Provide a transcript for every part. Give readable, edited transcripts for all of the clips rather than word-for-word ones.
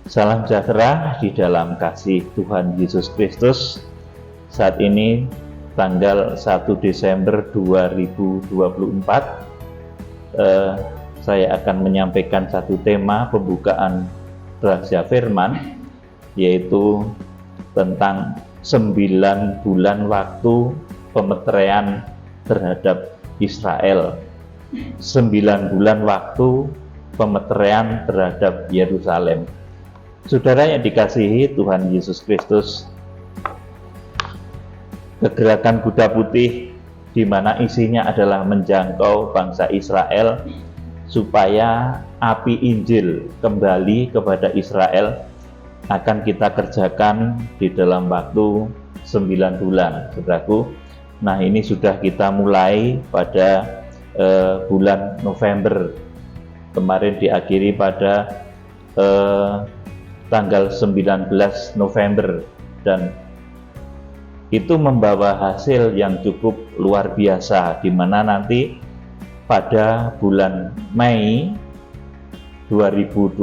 Salam sejahtera di dalam kasih Tuhan Yesus Kristus. Saat ini tanggal 1 Desember 2024, saya akan menyampaikan satu tema pembukaan rahasia firman, yaitu tentang 9 bulan waktu pemeteraian terhadap Israel. 9 bulan waktu pemeteraian terhadap Yerusalem. Saudara yang dikasihi Tuhan Yesus Kristus, kegerakan Kuda Putih di mana isinya adalah menjangkau bangsa Israel supaya api Injil kembali kepada Israel akan kita kerjakan di dalam waktu 9 bulan, saudaraku. Nah, ini sudah kita mulai pada bulan November. Kemarin diakhiri pada tanggal 19 November, dan itu membawa hasil yang cukup luar biasa, di mana nanti pada bulan Mei 2025,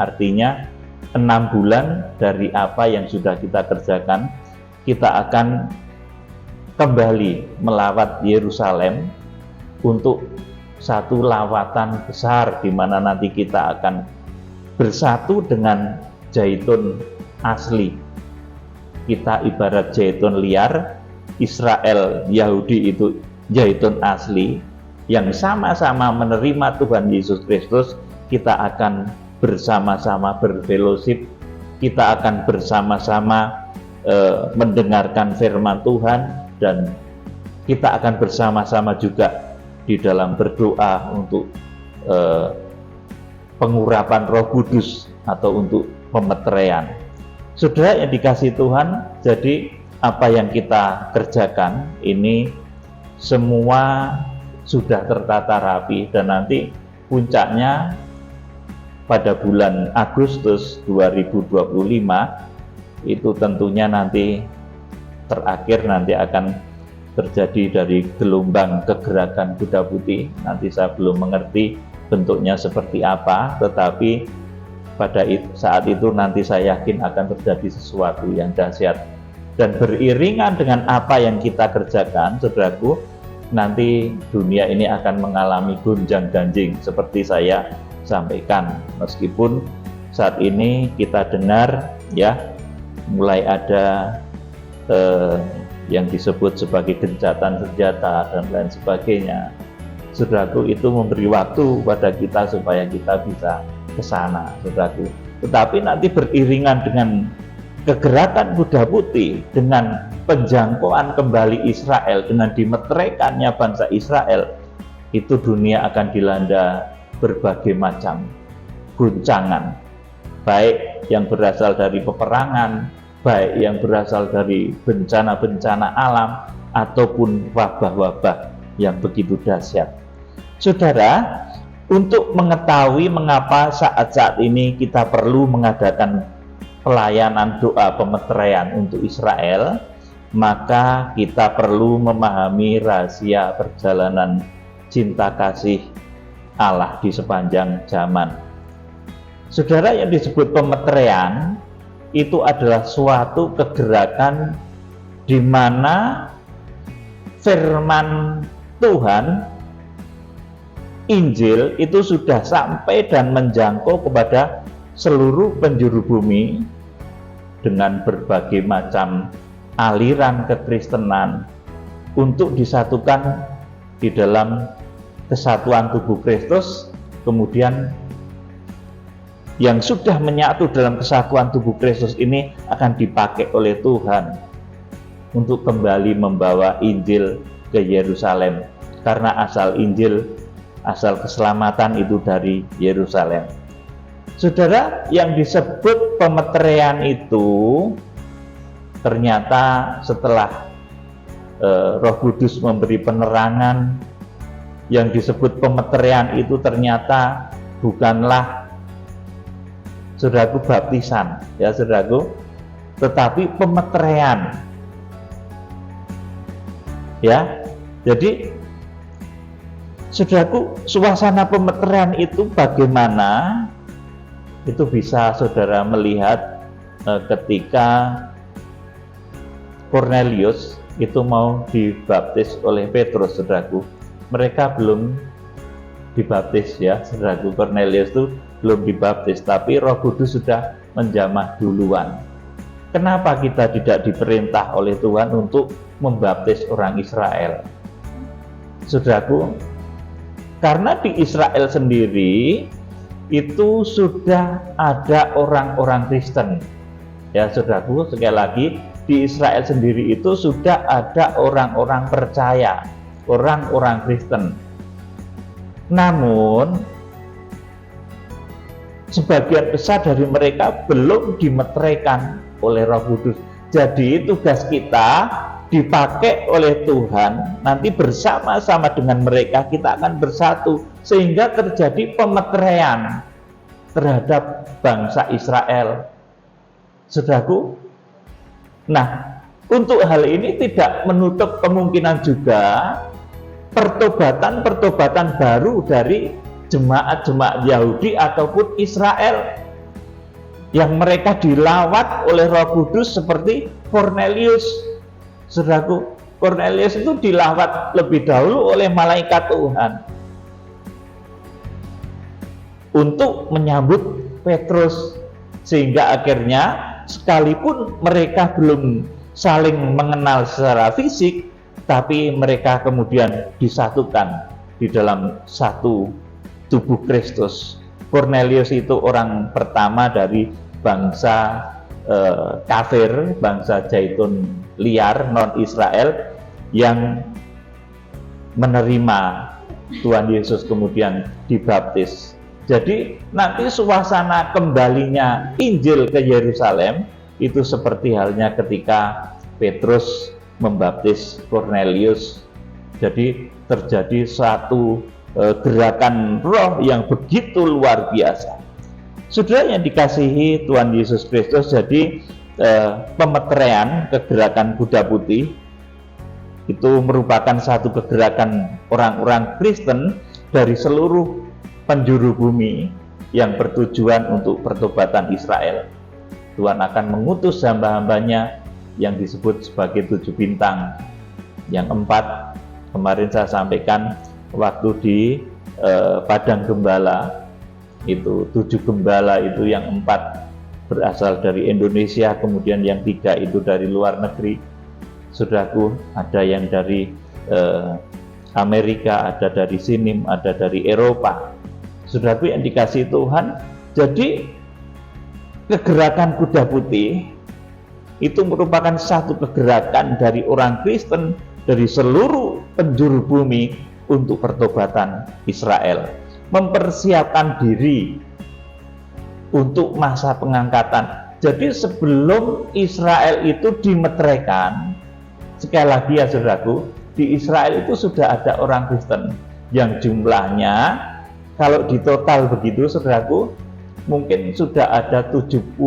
artinya 6 bulan dari apa yang sudah kita kerjakan, kita akan kembali melawat Yerusalem untuk satu lawatan besar, di mana nanti kita akan bersatu dengan zaitun asli. Kita ibarat zaitun liar, Israel, Yahudi itu zaitun asli, yang sama-sama menerima Tuhan Yesus Kristus. Kita akan bersama-sama berfellowship, kita akan bersama-sama mendengarkan firman Tuhan, dan kita akan bersama-sama juga di dalam berdoa untuk pengurapan Roh Kudus atau untuk pemeteraian. Saudara yang dikasihi Tuhan, jadi apa yang kita kerjakan ini semua sudah tertata rapi, dan nanti puncaknya pada bulan Agustus 2025 itu tentunya nanti terakhir nanti akan terjadi dari gelombang kegerakan Kuda Putih. Nanti saya belum mengerti bentuknya seperti apa, tetapi pada saat itu nanti saya yakin akan terjadi sesuatu yang dahsyat. Dan beriringan dengan apa yang kita kerjakan, saudaraku, nanti dunia ini akan mengalami gonjang-ganjing seperti saya sampaikan. Meskipun saat ini kita dengar ya, mulai ada yang disebut sebagai gencatan senjata dan lain sebagainya. Saudaraku, itu memberi waktu pada kita supaya kita bisa ke sana, saudaraku. Tetapi nanti beriringan dengan kegerakan Kuda Putih, dengan penjangkauan kembali Israel, dengan dimeteraikannya bangsa Israel, itu dunia akan dilanda berbagai macam guncangan, baik yang berasal dari peperangan, baik yang berasal dari bencana-bencana alam, ataupun wabah-wabah yang begitu dahsyat. Saudara, untuk mengetahui mengapa saat-saat ini kita perlu mengadakan pelayanan doa pemeteraian untuk Israel, maka kita perlu memahami rahasia perjalanan cinta kasih Allah di sepanjang zaman. Saudara, yang disebut pemeteraian itu adalah suatu kegerakan di mana firman Tuhan, Injil itu sudah sampai dan menjangkau kepada seluruh penjuru bumi dengan berbagai macam aliran kekristenan untuk disatukan di dalam kesatuan tubuh Kristus. Kemudian yang sudah menyatu dalam kesatuan tubuh Kristus ini akan dipakai oleh Tuhan untuk kembali membawa Injil ke Yerusalem, karena asal Injil, asal keselamatan itu dari Yerusalem. Saudara, yang disebut pemeteraian itu ternyata setelah Roh Kudus memberi penerangan, yang disebut pemeteraian itu ternyata bukanlah, saudaraku, baptisan, ya saudaraku, tetapi pemeteraian. Ya, jadi saudaraku, suasana pemeteraian itu bagaimana Itu bisa saudara melihat ketika Kornelius itu mau dibaptis oleh Petrus, saudaraku. Mereka belum dibaptis ya, saudaraku. Kornelius itu belum dibaptis, tapi Roh Kudus sudah menjamah duluan. Kenapa kita tidak diperintah oleh Tuhan untuk membaptis orang Israel? Saudaraku, karena di Israel sendiri itu sudah ada orang-orang Kristen. Ya, saudaraku, sekali lagi, di Israel sendiri itu sudah ada orang-orang percaya, orang-orang Kristen. Namun, sebagian besar dari mereka belum dimeteraikan oleh Roh Kudus. Jadi tugas kita dipakai oleh Tuhan, nanti bersama-sama dengan mereka kita akan bersatu sehingga terjadi pemeteraian terhadap bangsa Israel. Saudaraku, nah, untuk hal ini tidak menutup kemungkinan juga pertobatan baru dari jemaat-jemaat Yahudi ataupun Israel yang mereka dilawat oleh Roh Kudus seperti Kornelius. Saudaraku, Kornelius itu dilawat lebih dahulu oleh malaikat Tuhan untuk menyambut Petrus, sehingga akhirnya sekalipun mereka belum saling mengenal secara fisik, tapi mereka kemudian disatukan di dalam satu tubuh Kristus. Kornelius itu orang pertama dari bangsa kafir, bangsa Zaitun liar, non-Israel, yang menerima Tuhan Yesus kemudian dibaptis. Jadi nanti suasana kembalinya Injil ke Yerusalem itu seperti halnya ketika Petrus membaptis Kornelius. Jadi terjadi satu gerakan roh yang begitu luar biasa. Saudara yang dikasihi Tuhan Yesus Kristus, jadi pemeteraian kegerakan Kuda Putih itu merupakan satu kegerakan orang-orang Kristen dari seluruh penjuru bumi yang bertujuan untuk pertobatan Israel. Tuhan akan mengutus hamba-hambanya yang disebut sebagai 7 bintang. Yang 4 kemarin saya sampaikan waktu di Padang Gembala, itu 7 gembala itu yang 4 berasal dari Indonesia, kemudian yang 3 itu dari luar negeri. Saudaraku, ada yang dari Amerika, ada dari Sinim, ada dari Eropa. Saudaraku yang dikasihi Tuhan, jadi kegerakan Kuda Putih itu merupakan satu kegerakan dari orang Kristen dari seluruh penjuru bumi untuk pertobatan Israel, mempersiapkan diri untuk masa pengangkatan. Jadi sebelum Israel itu dimeteraikan, sekali lagi ya saudaraku, di Israel itu sudah ada orang Kristen yang jumlahnya kalau ditotal begitu saudaraku, mungkin sudah ada 70.000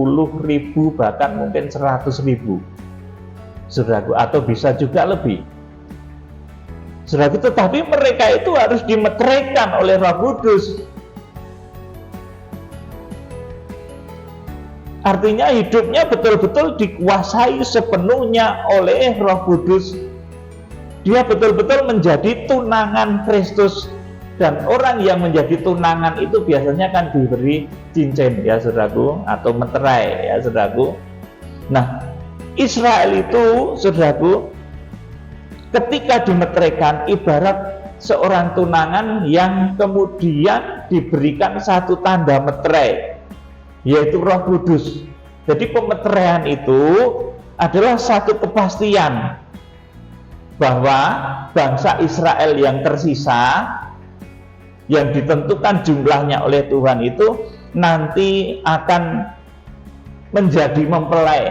bahkan mungkin 100.000 saudaraku, atau bisa juga lebih saudaraku. Tetapi mereka itu harus dimeteraikan oleh Roh Kudus. Artinya hidupnya betul-betul dikuasai sepenuhnya oleh Roh Kudus. Dia betul-betul menjadi tunangan Kristus. Dan orang yang menjadi tunangan itu biasanya kan diberi cincin ya saudaraku, atau meterai ya saudaraku. Nah, Israel itu saudaraku ketika dimeteraikan ibarat seorang tunangan yang kemudian diberikan satu tanda meterai, yaitu Roh Kudus. Jadi pemeteraian itu adalah satu kepastian bahwa bangsa Israel yang tersisa, yang ditentukan jumlahnya oleh Tuhan itu nanti akan menjadi mempelai.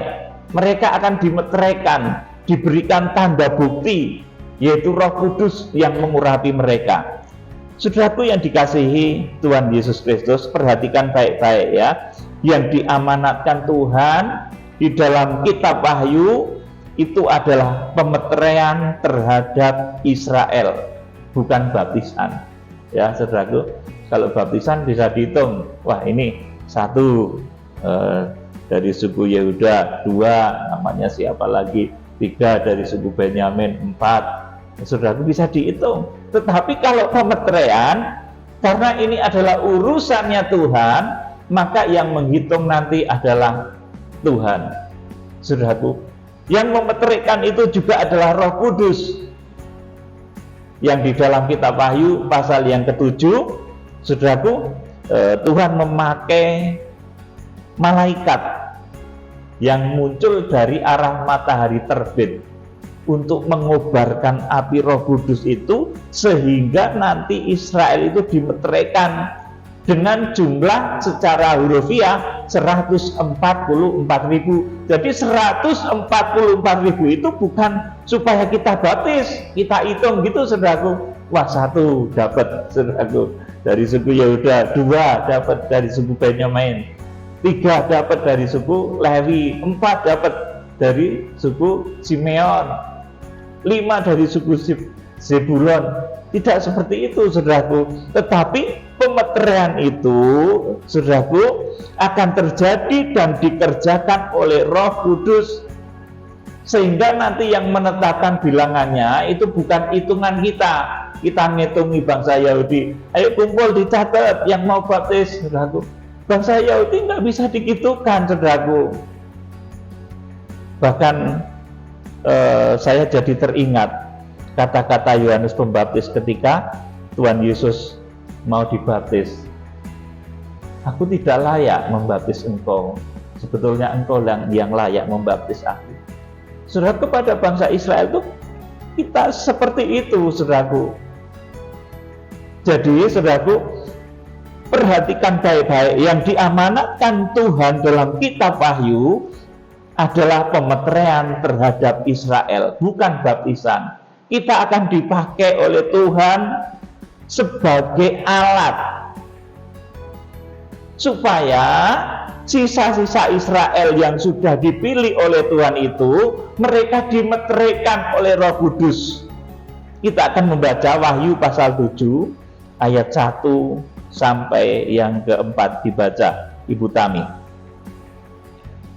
Mereka akan dimeteraikan, diberikan tanda bukti, yaitu Roh Kudus yang mengurapi mereka. Saudaraku yang dikasihi Tuhan Yesus Kristus, perhatikan baik-baik ya. Yang diamanatkan Tuhan di dalam kitab Wahyu itu adalah pemeteraian terhadap Israel, bukan baptisan. Ya saudaraku, kalau baptisan bisa dihitung, wah ini satu, dari suku Yehuda 2, namanya siapa lagi, 3 dari suku Benyamin, 4. Saudaraku bisa dihitung. Tetapi kalau pemeteraian, karena ini adalah urusannya Tuhan, maka yang menghitung nanti adalah Tuhan. Saudaraku, yang memeteraikan itu juga adalah Roh Kudus, yang di dalam kitab Wahyu pasal yang ke-7, saudaraku, Tuhan memakai malaikat yang muncul dari arah matahari terbit untuk mengobarkan api Roh Kudus itu, sehingga nanti Israel itu dimeteraikan dengan jumlah secara hurufiah 144.000. Jadi 144.000 itu bukan supaya kita baptis, kita hitung gitu, saudaraku. Wah, 1 dapat, saudaraku, dari suku Yehuda, 2 dapat dari suku Benyamin, 3 dapat dari suku Lewi, 4 dapat dari suku Simeon, 5 dari suku Zebulon. Tidak seperti itu, saudaraku. Tetapi pemeteraian itu, saudaraku, akan terjadi dan dikerjakan oleh Roh Kudus, sehingga nanti yang menetapkan bilangannya itu bukan hitungan kita. Kita ngitungi bangsa Yahudi, ayo kumpul dicatat yang mau baptis, saudaraku. Bangsa Yahudi nggak bisa dihitungkan, saudaraku. Bahkan saya jadi teringat kata-kata Yohanes Pembaptis ketika Tuhan Yesus mau dibaptis. Aku tidak layak membaptis engkau, sebetulnya engkau yang layak membaptis aku. Saudara, kepada bangsa Israel itu kita seperti itu, saudaraku. Jadi, saudaraku, perhatikan baik-baik, yang diamanatkan Tuhan dalam kitab Wahyu adalah pemeteraian terhadap Israel, bukan baptisan. Kita akan dipakai oleh Tuhan sebagai alat supaya sisa-sisa Israel yang sudah dipilih oleh Tuhan itu, mereka dimeteraikan oleh Roh Kudus. Kita akan membaca Wahyu pasal 7 ayat 1 sampai yang ke-4, dibaca Ibu Tami.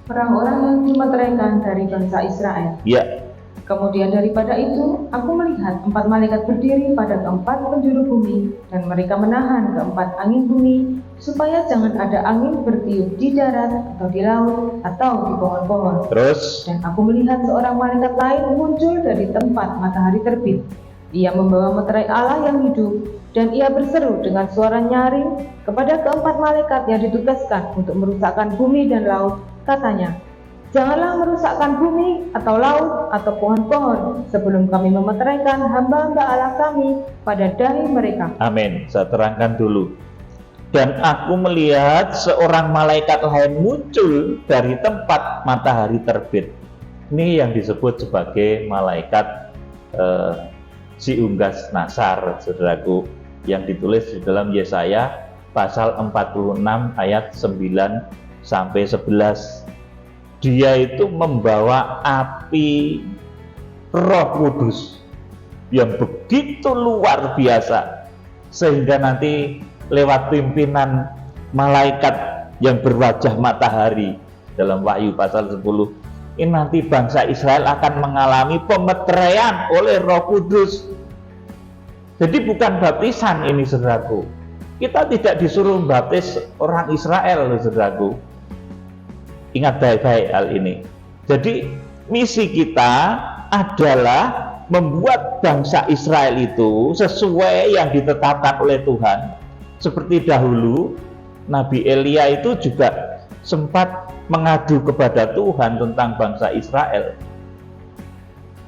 Orang-orang yang dimeteraikan dari bangsa Israel. Ya. Kemudian daripada itu, aku melihat 4 malaikat berdiri pada keempat penjuru bumi, dan mereka menahan keempat angin bumi, supaya jangan ada angin bertiup di darat, atau di laut, atau di pohon-pohon. Terus? Dan aku melihat seorang malaikat lain muncul dari tempat matahari terbit. Ia membawa meterai Allah yang hidup, dan ia berseru dengan suara nyaring kepada keempat malaikat yang ditugaskan untuk merusakkan bumi dan laut. Katanya, janganlah merusakkan bumi atau laut atau pohon-pohon sebelum kami memeteraikan hamba-hamba Allah kami pada dahi mereka. Amin. Saya terangkan dulu. Dan aku melihat seorang malaikat lain muncul dari tempat matahari terbit. Ini yang disebut sebagai malaikat si unggas Nasar, saudaraku, yang ditulis di dalam Yesaya pasal 46 ayat 9 sampai 11. Dia itu membawa api Roh Kudus yang begitu luar biasa, sehingga nanti lewat pimpinan malaikat yang berwajah matahari dalam Wahyu pasal 10, ini nanti bangsa Israel akan mengalami pemeteraian oleh Roh Kudus. Jadi bukan baptisan ini, saudaraku. Kita tidak disuruh baptis orang Israel, saudaraku. Ingat baik-baik hal ini. Jadi misi kita adalah membuat bangsa Israel itu sesuai yang ditetapkan oleh Tuhan. Seperti dahulu Nabi Elia itu juga sempat mengadu kepada Tuhan tentang bangsa Israel,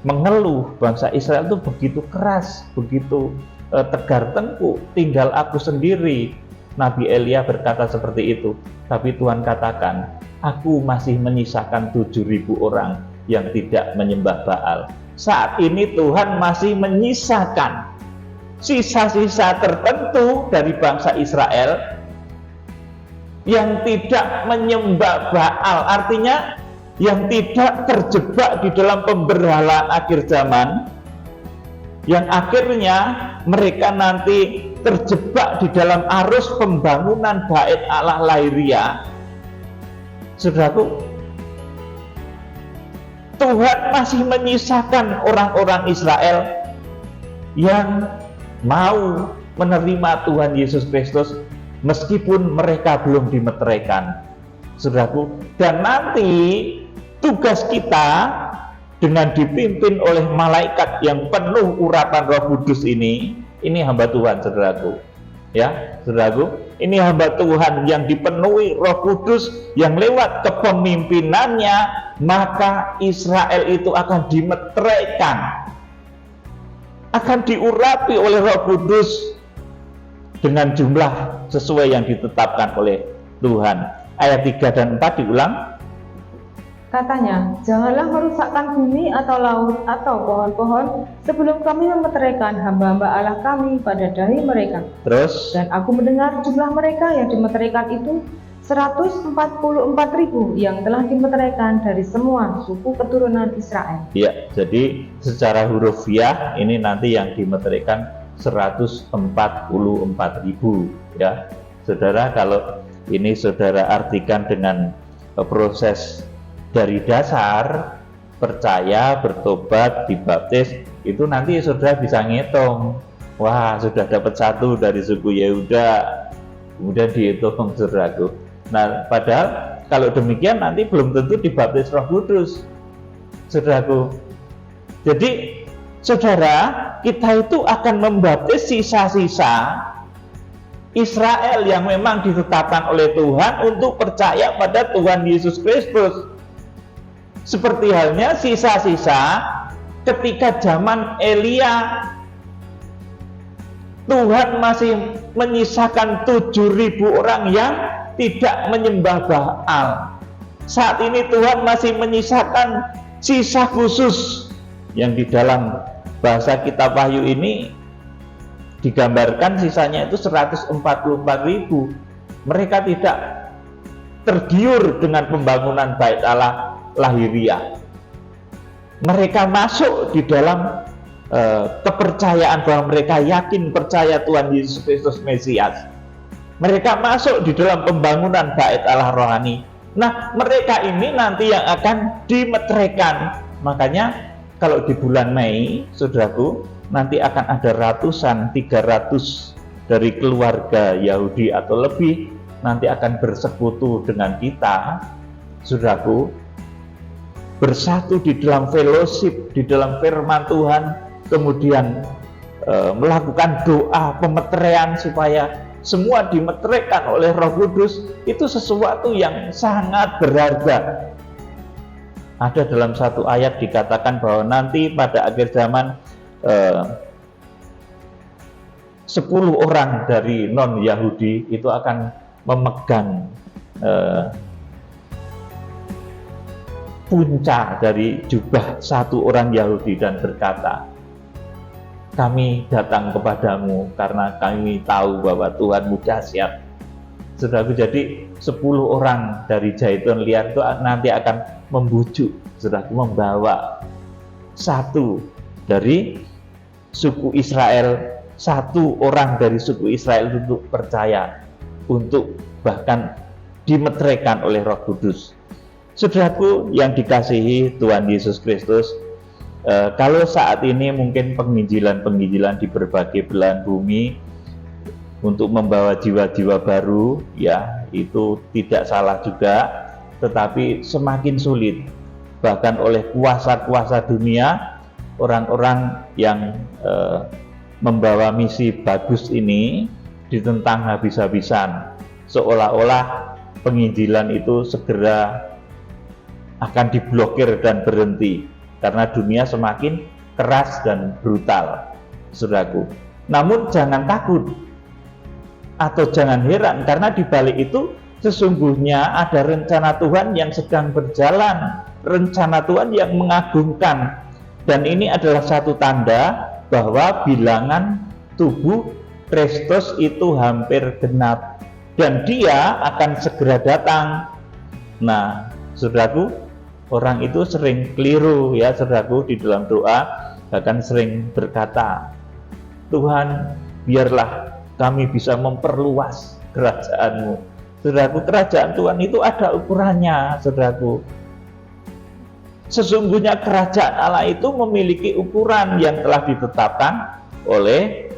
mengeluh bangsa Israel itu begitu keras, begitu tegar tengkuk, tinggal aku sendiri. Nabi Elia berkata seperti itu, tapi Tuhan katakan, aku masih menyisakan 7.000 orang yang tidak menyembah Baal. Saat ini Tuhan masih menyisakan sisa-sisa tertentu dari bangsa Israel yang tidak menyembah Baal, artinya yang tidak terjebak di dalam pemberhalaan akhir zaman, yang akhirnya mereka nanti terjebak di dalam arus pembangunan bait Allah lahiriah, saudaraku, Tuhan masih menyisakan orang-orang Israel yang mau menerima Tuhan Yesus Kristus meskipun mereka belum dimeteraikan, saudaraku. Dan nanti tugas kita dengan dipimpin oleh malaikat yang penuh urapan Roh Kudus ini hamba Tuhan, saudaraku. Ya, saudaraku, ini hamba Tuhan yang dipenuhi Roh Kudus, yang lewat kepemimpinannya maka Israel itu akan dimeteraikan, akan diurapi oleh Roh Kudus dengan jumlah sesuai yang ditetapkan oleh Tuhan. Ayat 3 dan 4 diulang. Katanya, janganlah merusakkan bumi atau laut atau pohon-pohon sebelum kami memeteraikan hamba-hamba Allah kami pada dahi mereka. Terus, Dan aku mendengar jumlah mereka yang dimeteraikan itu 144.000 yang telah dimeteraikan dari semua suku keturunan Israel. ya, jadi secara hurufiah ini nanti yang dimeteraikan 144.000, ya. Saudara, kalau ini saudara artikan dengan proses dari dasar percaya, bertobat, dibaptis, itu nanti saudara bisa ngitung. Wah, sudah dapat 1 dari suku Yehuda, kemudian dihitung, saudaraku. Nah, padahal kalau demikian nanti belum tentu dibaptis Roh Kudus, saudaraku. Jadi saudara, kita itu akan membaptis sisa-sisa Israel yang memang ditetapkan oleh Tuhan untuk percaya pada Tuhan Yesus Kristus. Seperti halnya sisa-sisa ketika zaman Elia, Tuhan masih menyisakan 7.000 orang yang tidak menyembah Baal. Saat ini Tuhan masih menyisakan sisa khusus yang di dalam bahasa kitab Wahyu ini digambarkan sisanya itu 144.000. Mereka tidak tergiur dengan pembangunan bait Allah lahiriah. Mereka masuk di dalam kepercayaan bahwa mereka yakin percaya Tuhan Yesus Kristus Mesias. Mereka masuk di dalam pembangunan bait Allah rohani. Nah, mereka ini nanti yang akan dimeteraikan. Makanya kalau di bulan Mei, saudaraku, nanti akan ada ratusan, 300 dari keluarga Yahudi atau lebih nanti akan bersekutu dengan kita, saudaraku, bersatu di dalam fellowship, di dalam firman Tuhan, kemudian melakukan doa pemeteraian supaya semua dimeteraikan oleh Roh Kudus. Itu sesuatu yang sangat berharga. Ada dalam satu ayat dikatakan bahwa nanti pada akhir zaman 10 orang dari non-Yahudi itu akan memegang punca dari jubah satu orang Yahudi dan berkata, kami datang kepadamu karena kami tahu bahwa Tuhanmu dahsyat. Saudaraku, jadi 10 orang dari Zaitun Liar itu nanti akan membujuk, saudaraku, membawa satu dari suku Israel, 1 orang dari suku Israel untuk percaya, untuk bahkan dimeteraikan oleh Roh Kudus. Saudaraku yang dikasihi Tuhan Yesus Kristus, kalau saat ini mungkin penginjilan-penginjilan di berbagai belahan bumi untuk membawa jiwa-jiwa baru, ya itu tidak salah juga, tetapi semakin sulit. Bahkan oleh kuasa-kuasa dunia, orang-orang yang membawa misi bagus ini ditentang habis-habisan, seolah-olah penginjilan itu segera akan diblokir dan berhenti karena dunia semakin keras dan brutal, saudaraku. Namun jangan takut atau jangan heran, karena di balik itu sesungguhnya ada rencana Tuhan yang sedang berjalan, rencana Tuhan yang mengagumkan. Dan ini adalah satu tanda bahwa bilangan tubuh Kristus itu hampir genap dan dia akan segera datang. Nah, saudaraku, orang itu sering keliru, ya saudaraku, di dalam doa bahkan sering berkata, Tuhan, biarlah kami bisa memperluas kerajaan-Mu. Saudaraku, kerajaan Tuhan itu ada ukurannya, saudaraku. Sesungguhnya kerajaan Allah itu memiliki ukuran yang telah ditetapkan oleh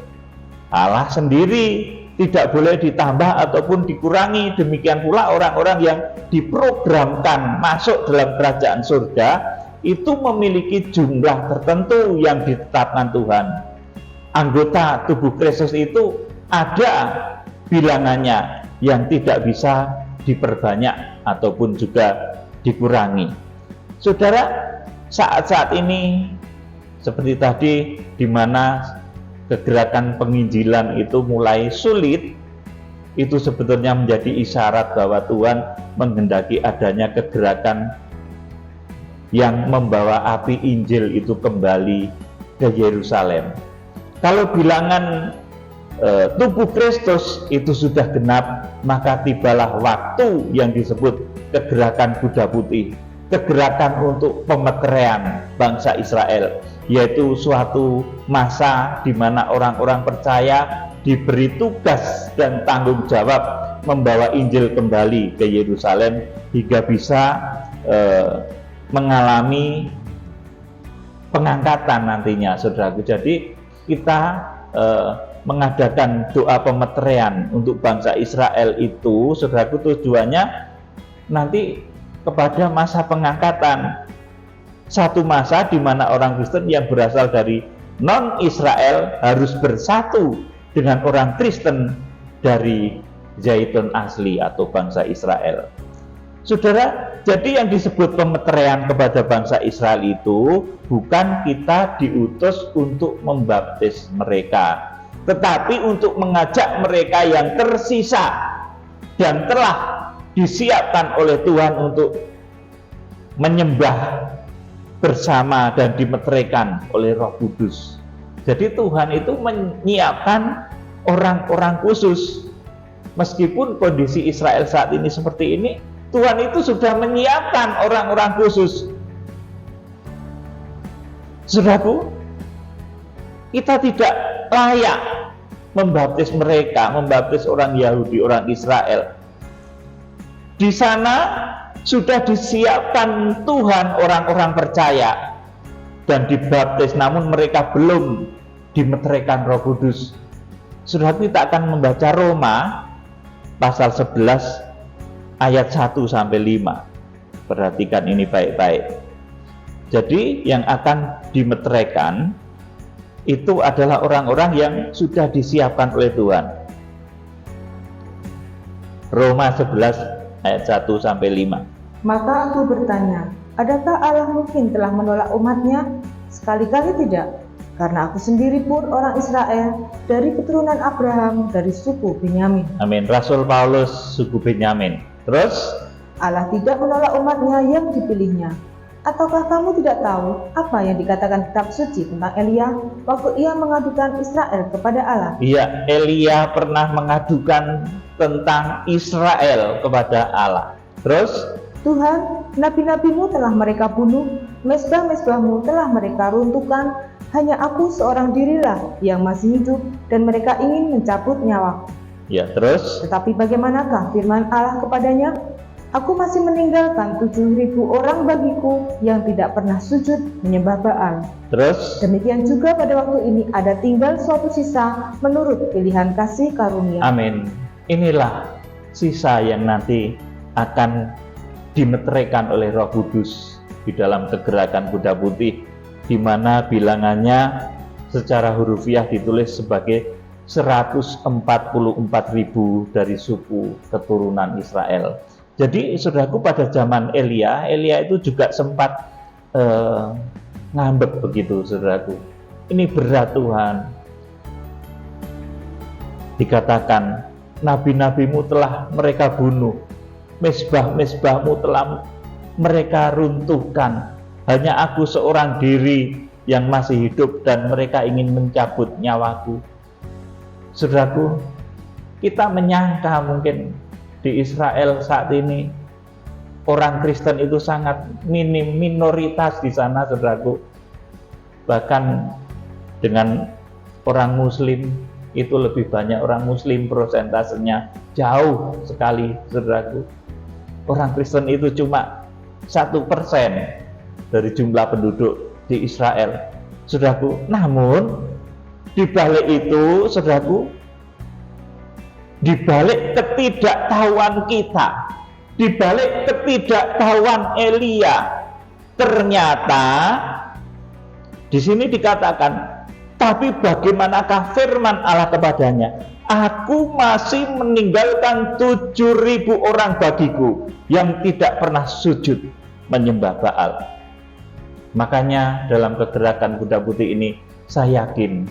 Allah sendiri, tidak boleh ditambah ataupun dikurangi. Demikian pula orang-orang yang diprogramkan masuk dalam kerajaan surga itu memiliki jumlah tertentu yang ditetapkan Tuhan. Anggota tubuh Kristus itu ada bilangannya yang tidak bisa diperbanyak ataupun juga dikurangi. Saudara, saat-saat ini seperti tadi di mana kegerakan penginjilan itu mulai sulit, itu sebetulnya menjadi isyarat bahwa Tuhan menghendaki adanya kegerakan yang membawa api Injil itu kembali ke Yerusalem. Kalau bilangan tubuh Kristus itu sudah genap, maka tibalah waktu yang disebut kegerakan kuda putih, kegerakan untuk pemeteraian bangsa Israel, yaitu suatu masa di mana orang-orang percaya diberi tugas dan tanggung jawab membawa Injil kembali ke Yerusalem hingga bisa mengalami pengangkatan nantinya, saudaraku. Jadi kita mengadakan doa pemeteraian untuk bangsa Israel itu, saudaraku, tujuannya nanti kepada masa pengangkatan. Satu masa di mana orang Kristen yang berasal dari non-Israel harus bersatu dengan orang Kristen dari Zaitun asli atau bangsa Israel. Saudara, jadi yang disebut pemeteraian kepada bangsa Israel itu bukan kita diutus untuk membaptis mereka, tetapi untuk mengajak mereka yang tersisa dan telah disiapkan oleh Tuhan untuk menyembah bersama dan dimeteraikan oleh Roh Kudus. Jadi Tuhan itu menyiapkan orang-orang khusus. Meskipun kondisi Israel saat ini seperti ini, Tuhan itu sudah menyiapkan orang-orang khusus. Saudaraku, kita tidak layak membaptis mereka, membaptis orang Yahudi, orang Israel. Di sana sudah disiapkan Tuhan orang-orang percaya dan dibaptis, namun mereka belum dimeteraikan Roh Kudus. Saudara, kita akan membaca Roma pasal 11 ayat 1 sampai 5. Perhatikan ini baik-baik. Jadi yang akan dimeteraikan itu adalah orang-orang yang sudah disiapkan oleh Tuhan. Roma 11 ayat 1 sampai 5. Maka aku bertanya, adakah Allah mungkin telah menolak umatnya? Sekali-kali tidak. Karena aku sendiri pun orang Israel, dari keturunan Abraham, dari suku Benyamin. Amin. Rasul Paulus, suku Benyamin. Terus, Allah tidak menolak umatnya yang dipilihnya. Ataukah kamu tidak tahu apa yang dikatakan kitab suci tentang Elia waktu ia mengadukan Israel kepada Allah? Iya, Elia pernah mengadukan tentang Israel kepada Allah. Terus, Tuhan, nabi-nabimu telah mereka bunuh, mezbah-mezbahmu telah mereka runtuhkan, hanya aku seorang dirilah yang masih hidup dan mereka ingin mencabut nyawaku. Ya, terus? Tetapi bagaimanakah firman Allah kepadanya? Aku masih meninggalkan 7.000 orang bagiku yang tidak pernah sujud menyembah Baal. Terus? Demikian juga pada waktu ini ada tinggal suatu sisa menurut pilihan kasih karunia. Amin. Inilah sisa yang nanti akan dimeteraikan oleh Roh Kudus di dalam kegerakan kuda putih, di mana bilangannya secara hurufiah ditulis sebagai 144.000 dari suku keturunan Israel. Jadi saudaraku, pada zaman Elia itu juga sempat ngambek begitu, saudaraku. Ini berat Tuhan. Dikatakan, nabi-nabimu telah mereka bunuh, mezbah-mezbahmu telah mereka runtuhkan, hanya aku seorang diri yang masih hidup dan mereka ingin mencabut nyawaku. Saudaraku, kita menyangka mungkin di Israel saat ini orang Kristen itu sangat minim, minoritas di sana, saudaraku. Bahkan dengan orang Muslim itu lebih banyak orang Muslim, prosentasenya jauh sekali, saudaraku. Orang Kristen itu cuma 1% dari jumlah penduduk di Israel, saudaraku. Namun di balik itu, saudaraku, di balik ketidaktahuan kita, di balik ketidaktahuan Elia, ternyata di sini dikatakan, tapi bagaimanakah firman Allah kepadanya? Aku masih meninggalkan 7.000 orang bagiku yang tidak pernah sujud menyembah Baal. Makanya dalam kegerakan kuda putih ini, saya yakin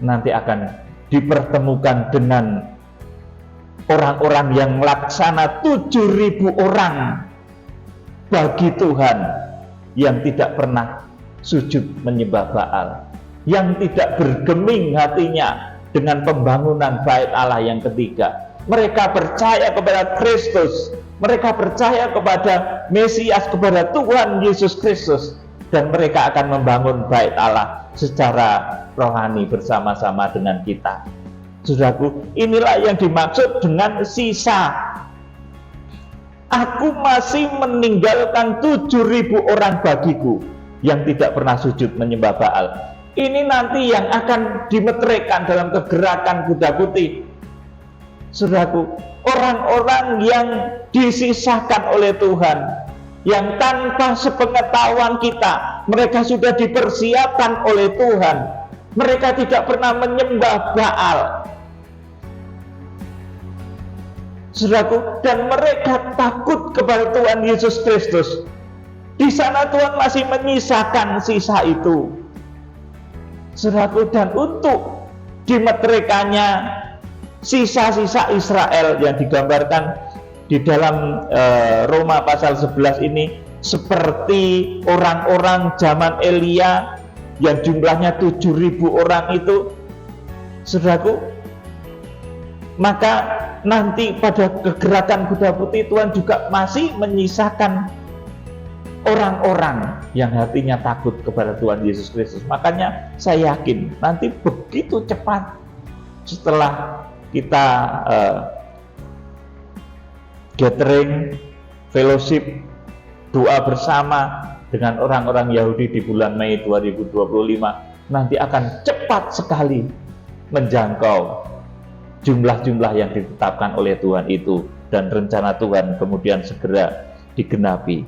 nanti akan dipertemukan dengan orang-orang yang melaksana 7.000 orang bagi Tuhan yang tidak pernah sujud menyembah Baal, yang tidak bergeming hatinya dengan pembangunan bait Allah yang ketiga. Mereka percaya kepada Kristus, mereka percaya kepada Mesias, kepada Tuhan Yesus Kristus, dan mereka akan membangun bait Allah secara rohani bersama-sama dengan kita. Saudaraku, inilah yang dimaksud dengan sisa. Aku masih meninggalkan 7.000 orang bagiku yang tidak pernah sujud menyembah Baal. Ini nanti yang akan dimeteraikan dalam kegerakan kuda putih. Saudaraku, orang-orang yang disisakan oleh Tuhan, yang tanpa sepengetahuan kita, mereka sudah dipersiapkan oleh Tuhan. Mereka tidak pernah menyembah Baal, saudaraku, dan mereka takut kepada Tuhan Yesus Kristus. Di sana Tuhan masih menyisakan sisa itu, saudaraku, dan untuk dimeteraikannya sisa-sisa Israel yang digambarkan di dalam Roma pasal 11 ini seperti orang-orang zaman Elia yang jumlahnya 7.000 orang itu, saudaraku. Maka nanti pada kegerakan kuda putih Tuhan juga masih menyisakan orang-orang yang hatinya takut kepada Tuhan Yesus Kristus. Makanya saya yakin nanti begitu cepat setelah kita gathering, fellowship, doa bersama dengan orang-orang Yahudi di bulan Mei 2025, nanti akan cepat sekali menjangkau jumlah-jumlah yang ditetapkan oleh Tuhan itu, dan rencana Tuhan kemudian segera digenapi.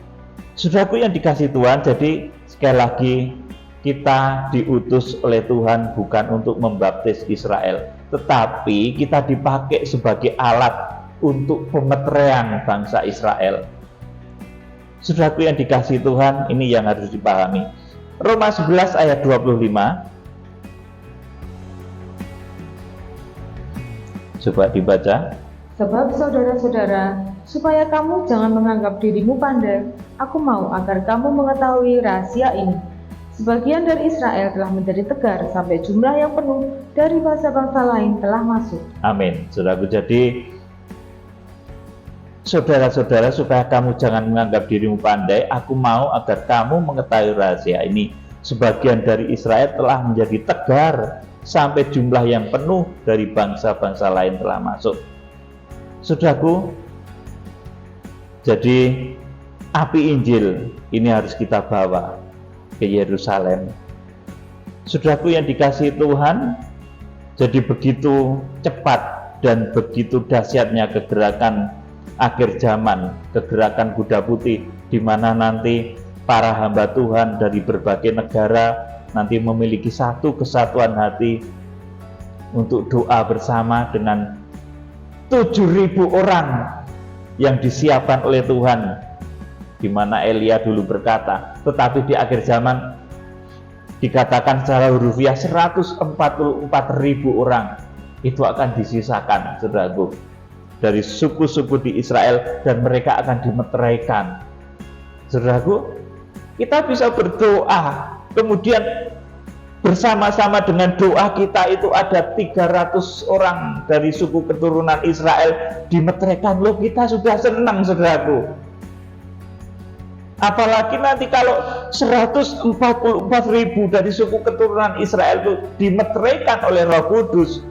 Saudaraku yang dikasih Tuhan, jadi sekali lagi kita diutus oleh Tuhan bukan untuk membaptis Israel, tetapi kita dipakai sebagai alat untuk pemeteraian bangsa Israel. Saudaraku yang dikasih Tuhan, ini yang harus dipahami. Roma 11 ayat 25. Coba dibaca. Sebab saudara-saudara, supaya kamu jangan menganggap dirimu pandai, aku mau agar kamu mengetahui rahasia ini. Sebagian dari Israel telah menjadi tegar sampai jumlah yang penuh dari bangsa-bangsa lain telah masuk. Amin. Saudaraku, jadi saudara-saudara, supaya kamu jangan menganggap dirimu pandai, aku mau agar kamu mengetahui rahasia ini. Sebagian dari Israel telah menjadi tegar sampai jumlah yang penuh dari bangsa-bangsa lain telah masuk. Saudaraku, jadi api Injil ini harus kita bawa ke Yerusalem. Saudaraku yang dikasihi Tuhan, jadi begitu cepat dan begitu dahsyatnya kegerakan akhir zaman, kegerakan kuda putih, di mana nanti para hamba Tuhan dari berbagai negara nanti memiliki satu kesatuan hati untuk doa bersama dengan 7.000 orang yang disiapkan oleh Tuhan, di mana Elia dulu berkata, tetapi di akhir zaman dikatakan secara hurufiah 144.000 orang itu akan disisakan, saudaraku, dari suku-suku di Israel, dan mereka akan dimeteraikan. Saudaraku, kita bisa berdoa, kemudian bersama-sama dengan doa kita itu ada 300 orang dari suku keturunan Israel dimeteraikan. Loh, kita sudah senang, saudaraku. Apalagi nanti kalau 144.000 dari suku keturunan Israel itu dimeteraikan oleh Roh Kudus,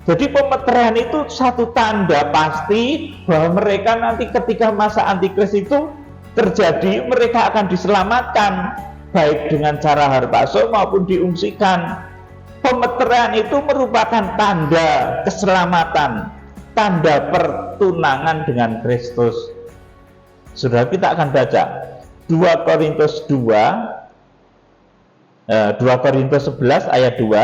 Jadi pemeteraian itu satu tanda pasti bahwa mereka nanti ketika masa antikris itu terjadi, mereka akan diselamatkan baik dengan cara harpaso maupun diungsikan. Pemeteraian itu merupakan tanda keselamatan, tanda pertunangan dengan Kristus. Saudara, kita akan baca 2 Korintus 11 ayat 2.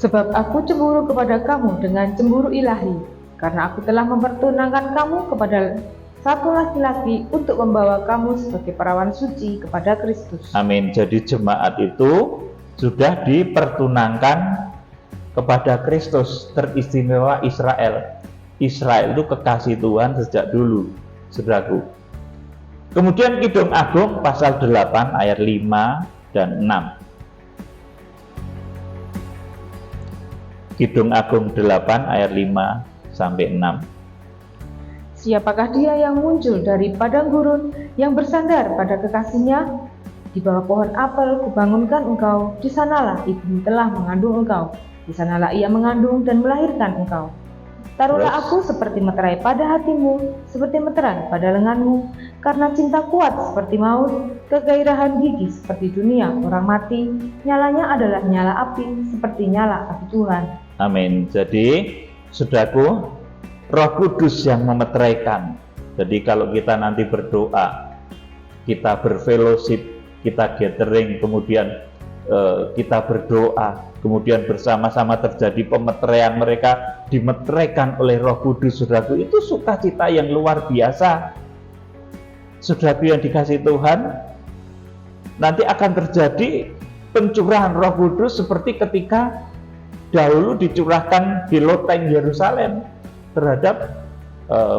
Sebab aku cemburu kepada kamu dengan cemburu ilahi, karena aku telah mempertunangkan kamu kepada satu laki-laki untuk membawa kamu sebagai perawan suci kepada Kristus. Amin. Jadi jemaat itu sudah dipertunangkan kepada Kristus, teristimewa Israel. Israel itu kekasih Tuhan sejak dulu, saudaraku. Kemudian Kidung Agung pasal 8 ayat 5 dan 6. Kidung Agung 8 ayat 5 sampai 6. Siapakah dia yang muncul dari padang gurun, yang bersandar pada kekasihnya? Di bawah pohon apel kubangunkan engkau, di sanalah ibumu telah mengandung engkau, di sanalah ia mengandung dan melahirkan engkau. Taruhlah aku seperti meterai pada hatimu, seperti meterai pada lenganmu, karena cinta kuat seperti maut, kegairahan gigi seperti dunia orang mati, nyalanya adalah nyala api, seperti nyala api Tuhan. Amin. Jadi, saudaraku, Roh Kudus yang memeteraikan. Jadi kalau kita nanti berdoa, kita berfellowship, kita gathering, kemudian kita berdoa, kemudian bersama-sama terjadi pemeteraian, mereka dimeteraikan oleh Roh Kudus, saudaraku, itu sukacita yang luar biasa. Saudaraku yang dikasihi Tuhan, nanti akan terjadi pencurahan Roh Kudus seperti ketika dahulu dicurahkan di loteng Yerusalem terhadap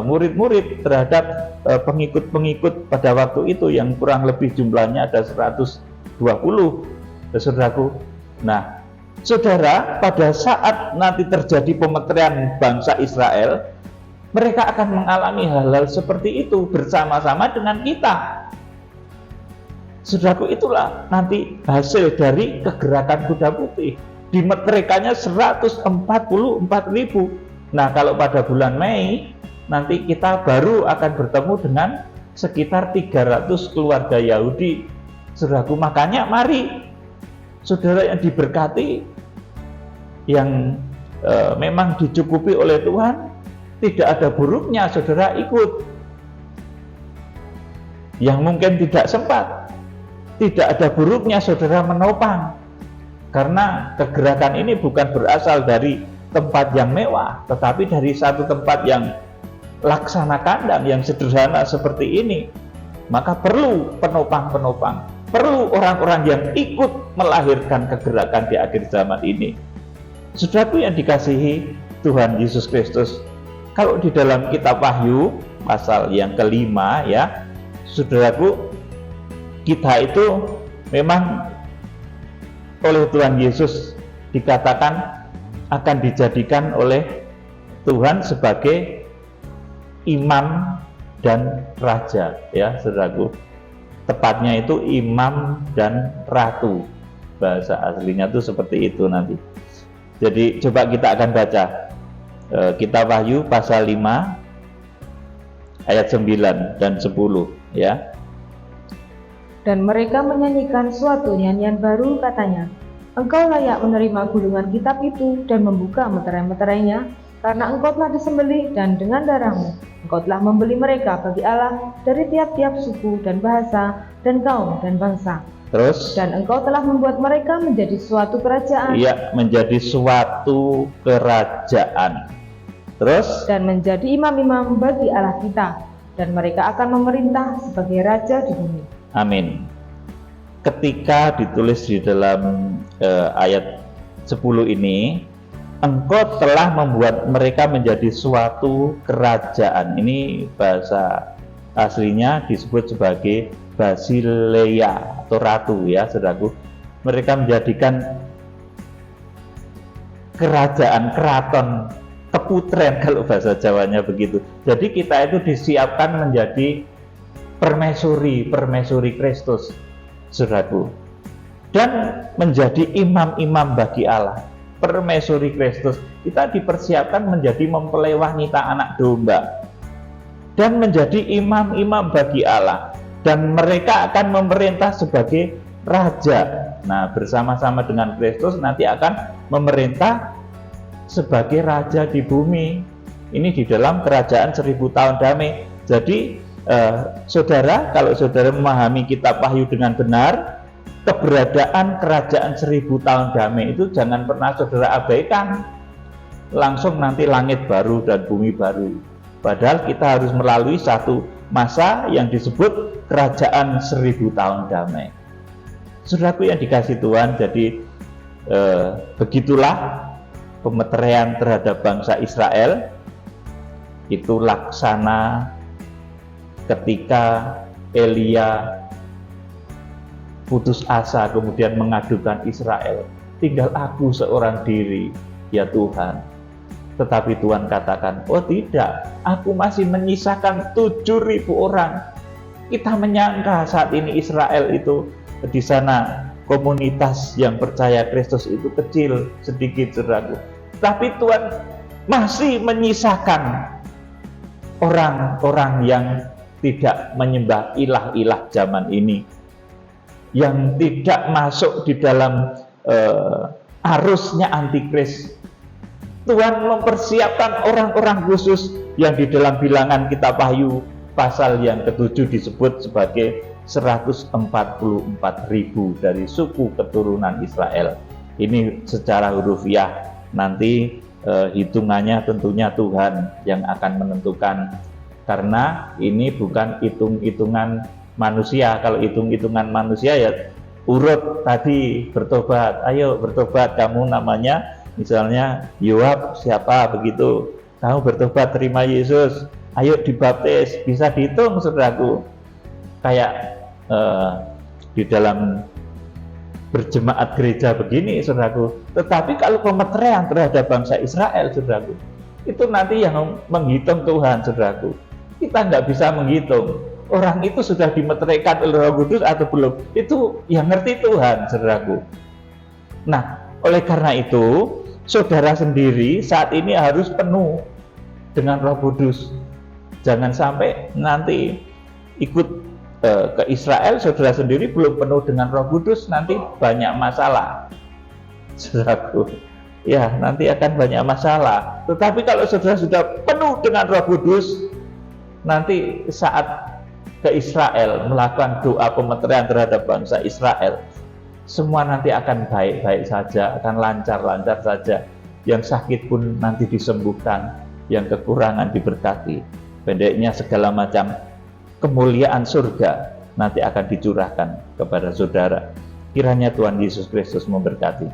murid-murid, terhadap pengikut-pengikut pada waktu itu yang kurang lebih jumlahnya ada 120, saudaraku. Nah, saudara, pada saat nanti terjadi pemeteraian bangsa Israel, mereka akan mengalami hal-hal seperti itu bersama-sama dengan kita. Saudaraku, itulah nanti hasil dari kegerakan kuda putih. Dimeteraikannya 144.000. Nah, kalau pada bulan Mei nanti kita baru akan bertemu dengan sekitar 300 keluarga Yahudi. Saudaraku, makanya mari saudara yang diberkati, yang memang dicukupi oleh Tuhan, tidak ada buruknya saudara ikut. Yang mungkin tidak sempat, tidak ada buruknya saudara menopang. Karena kegerakan ini bukan berasal dari tempat yang mewah, tetapi dari satu tempat yang laksana kandang, yang sederhana seperti ini. Maka perlu penopang-penopang, perlu orang-orang yang ikut melahirkan kegerakan di akhir zaman ini. Saudaraku yang dikasihi Tuhan Yesus Kristus, kalau di dalam kitab Wahyu pasal yang kelima, ya saudaraku, kita itu memang oleh Tuhan Yesus dikatakan akan dijadikan oleh Tuhan sebagai imam dan raja, ya saudaraku. Tepatnya itu imam dan ratu, bahasa aslinya itu seperti itu nanti. Jadi coba kita akan baca kitab Wahyu pasal 5 ayat 9 dan 10, ya. Dan mereka menyanyikan suatu nyanyian baru, katanya, engkau layak menerima gulungan kitab itu dan membuka meterai-meterainya, karena engkau telah disembelih dan dengan darahmu engkau telah membeli mereka bagi Allah dari tiap-tiap suku dan bahasa dan kaum dan bangsa. Terus? Dan engkau telah membuat mereka menjadi suatu kerajaan. Iya, menjadi suatu kerajaan. Terus? Dan menjadi imam-imam bagi Allah kita, dan mereka akan memerintah sebagai raja di bumi. Amin. Ketika ditulis di dalam ayat 10 ini, engkau telah membuat mereka menjadi suatu kerajaan. Ini bahasa aslinya disebut sebagai Basileia atau ratu, ya saudaraku. Mereka menjadikan kerajaan, keraton, keputren kalau bahasa Jawanya begitu. Jadi kita itu disiapkan menjadi permaisuri Kristus, saudaraku. dan menjadi imam-imam bagi Allah. Permaisuri Kristus, kita dipersiapkan menjadi mempelai wanita anak domba dan menjadi imam-imam bagi Allah, dan mereka akan memerintah sebagai raja. Nah, bersama-sama dengan Kristus nanti akan memerintah sebagai raja di bumi. Ini di dalam kerajaan 1000 tahun damai. Jadi saudara, kalau saudara memahami kitab Wahyu dengan benar, keberadaan kerajaan 1000 tahun damai itu jangan pernah saudara abaikan. Langsung nanti langit baru dan bumi baru. Padahal kita harus melalui satu masa yang disebut kerajaan 1000 tahun damai. Saudaraku yang dikasih Tuhan, jadi begitulah pemeteraian terhadap bangsa Israel. Itu laksana ketika Elia putus asa kemudian mengadukan Israel, tinggal aku seorang diri ya Tuhan. Tetapi Tuhan katakan, oh tidak, aku masih menyisakan 7.000 orang. Kita menyangka saat ini Israel itu di sana komunitas yang percaya Kristus itu kecil, sedikit, saudaraku. Tapi Tuhan masih menyisakan orang-orang yang tidak menyembah ilah-ilah zaman ini, yang tidak masuk di dalam arusnya antikris. Tuhan mempersiapkan orang-orang khusus yang di dalam bilangan kitab Wahyu pasal yang ke-7 disebut sebagai 144.000 dari suku keturunan Israel. Ini secara hurufiah, nanti hitungannya tentunya Tuhan yang akan menentukan, karena ini bukan hitung-hitungan manusia. Kalau hitung-hitungan manusia ya urut tadi, bertobat, ayo bertobat, kamu namanya misalnya Yoab siapa begitu, kamu bertobat terima Yesus, ayo dibaptis, bisa dihitung saudaraku. Kayak di dalam berjemaat gereja begini saudaraku. Tetapi kalau pemeteraian terhadap bangsa Israel saudaraku, itu nanti yang menghitung Tuhan saudaraku. Kita nggak bisa menghitung orang itu sudah dimeteraikan oleh Roh Kudus atau belum, itu yang ngerti Tuhan saudaraku. Nah, oleh karena itu saudara sendiri saat ini harus penuh dengan Roh Kudus. Jangan sampai nanti ikut ke Israel, saudara sendiri belum penuh dengan Roh Kudus, nanti banyak masalah saudaraku. Ya, nanti akan banyak masalah. Tetapi kalau saudara sudah penuh dengan Roh Kudus, nanti saat ke Israel melakukan doa pemeteraian terhadap bangsa Israel, semua nanti akan baik-baik saja, akan lancar-lancar saja. Yang sakit pun nanti disembuhkan, yang kekurangan diberkati. Pendeknya segala macam kemuliaan surga nanti akan dicurahkan kepada saudara. Kiranya Tuhan Yesus Kristus memberkati.